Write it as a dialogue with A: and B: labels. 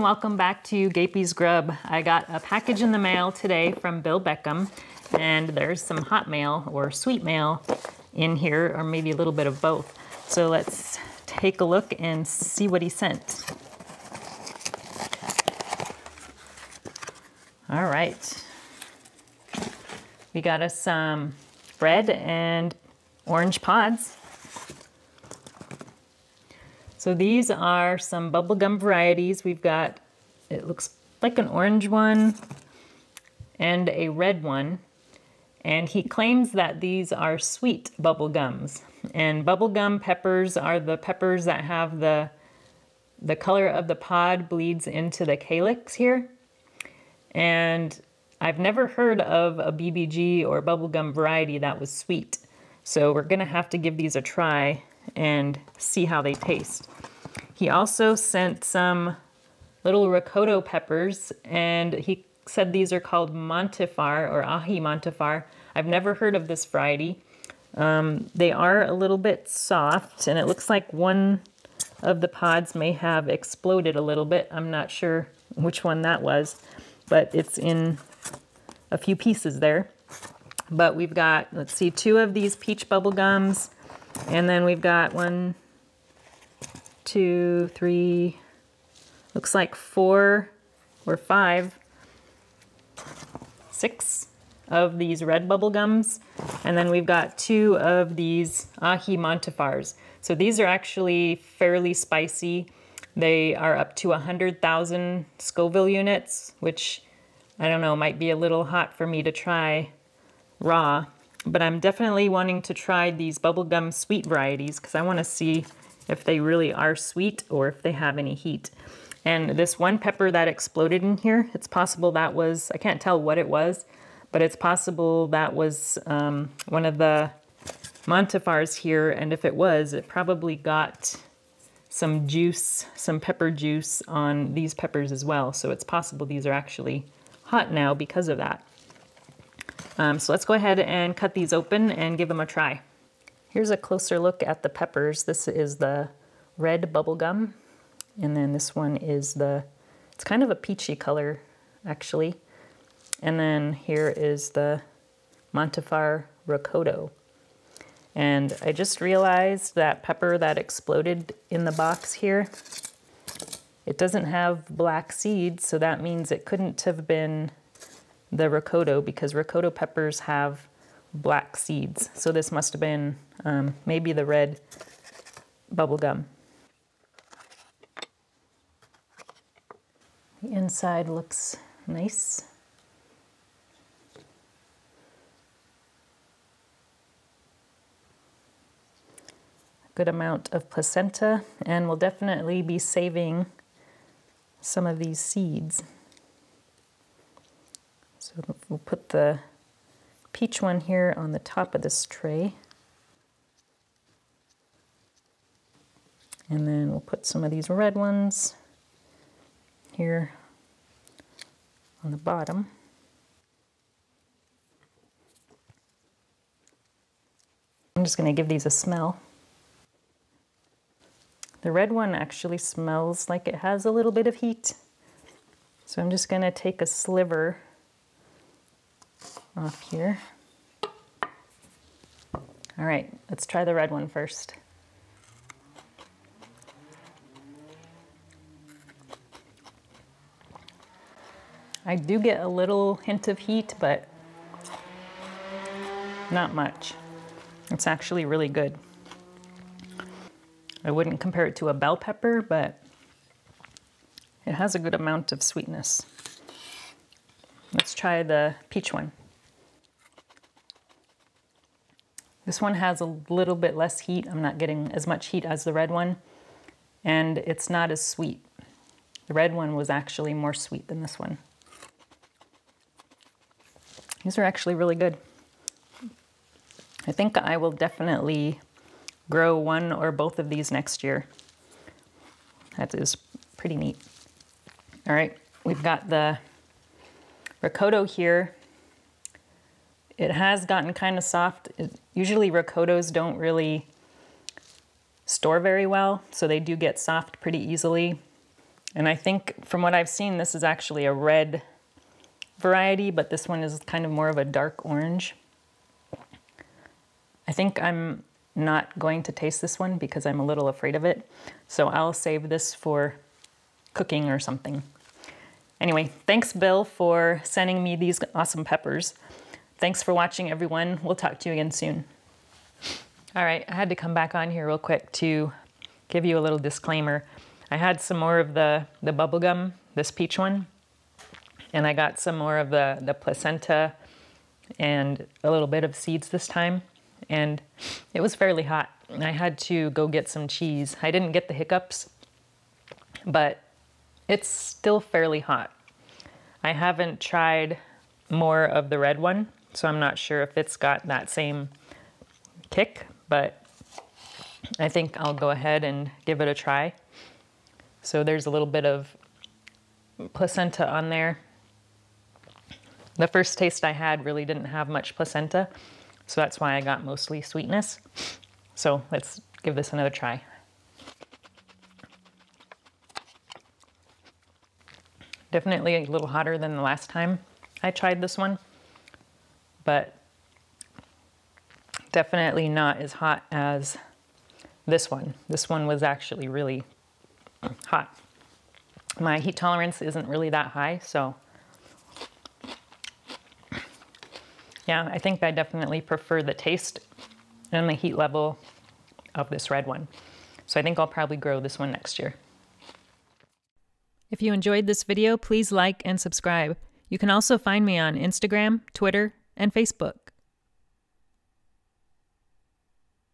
A: welcome back to Gapeys Grub. I got a package in the mail today from Bill Beckham, and there's some Hotmail or sweet mail in here, or maybe a little bit of both. So let's take a look and see what he sent. All right. We got us some red and orange pods. So these are some bubblegum varieties. We've got, it looks like an orange one and a red one. And he claims that these are sweet bubblegums. And bubblegum peppers are the peppers that have the color of the pod bleeds into the calyx here. And I've never heard of a BBG or bubblegum variety that was sweet. So we're gonna have to give these a try and see how they taste. He also sent some little ricotta peppers, and he said these are called Montifar or ahi Montifar. I've never heard of this variety. They are a little bit soft, and it looks like one of the pods may have exploded a little bit. I'm not sure which one that was, but it's in a few pieces there. But we've got, let's see, 2 of these peach bubble gums. And then we've got 1, 2, 3, looks like 4 or 5, 6 of these red bubble gums. And then we've got 2 of these ahi Montifars. So these are actually fairly spicy. They are up to 100,000 Scoville units, which I don't know, might be a little hot for me to try raw. But I'm definitely wanting to try these bubblegum sweet varieties because I want to see if they really are sweet or if they have any heat. And this one pepper that exploded in here, it's possible that was, I can't tell what it was, but it's possible that was one of the Montifars here. And if it was, it probably got some juice, some pepper juice on these peppers as well. So it's possible these are actually hot now because of that. So let's go ahead and cut these open and give them a try. Here's a closer look at the peppers. This is the red bubblegum, and then this one is it's kind of a peachy color actually. And then here is the Montifar ricotta. And I just realized that pepper that exploded in the box here, it doesn't have black seeds, so that means it couldn't have been the ricotta because ricotta peppers have black seeds. So this must have been maybe the red bubblegum. The inside looks nice. Good amount of placenta, and we'll definitely be saving some of these seeds. So we'll put the peach one here on the top of this tray. And then we'll put some of these red ones here on the bottom. I'm just going to give these a smell. The red one actually smells like it has a little bit of heat. So I'm just going to take a sliver off here. All right, let's try the red one first. I do get a little hint of heat, but not much. It's actually really good. I wouldn't compare it to a bell pepper, but it has a good amount of sweetness. Let's try the peach one. This one has a little bit less heat. I'm not getting as much heat as the red one, and it's not as sweet. The red one was actually more sweet than this one. These are actually really good. I think I will definitely grow one or both of these next year. That is pretty neat. All right, we've got the ricotta here. It has gotten kind of soft. Usually ricottas don't really store very well, so they do get soft pretty easily. And I think from what I've seen, this is actually a red variety, but this one is kind of more of a dark orange. I think I'm not going to taste this one because I'm a little afraid of it. So I'll save this for cooking or something. Anyway, thanks Bill for sending me these awesome peppers. Thanks for watching, everyone. We'll talk to you again soon. All right, I had to come back on here real quick to give you a little disclaimer. I had some more of the bubble gum, this peach one, and I got some more of the placenta and a little bit of seeds this time. And it was fairly hot. I had to go get some cheese. I didn't get the hiccups, but it's still fairly hot. I haven't tried more of the red one, so I'm not sure if it's got that same kick, but I think I'll go ahead and give it a try. So there's a little bit of placenta on there. The first taste I had really didn't have much placenta, so that's why I got mostly sweetness. So let's give this another try. Definitely a little hotter than the last time I tried this one, but definitely not as hot as this one. This one was actually really hot. My heat tolerance isn't really that high, so yeah, I think I definitely prefer the taste and the heat level of this red one. So I think I'll probably grow this one next year. If you enjoyed this video, please like and subscribe. You can also find me on Instagram, Twitter, and Facebook.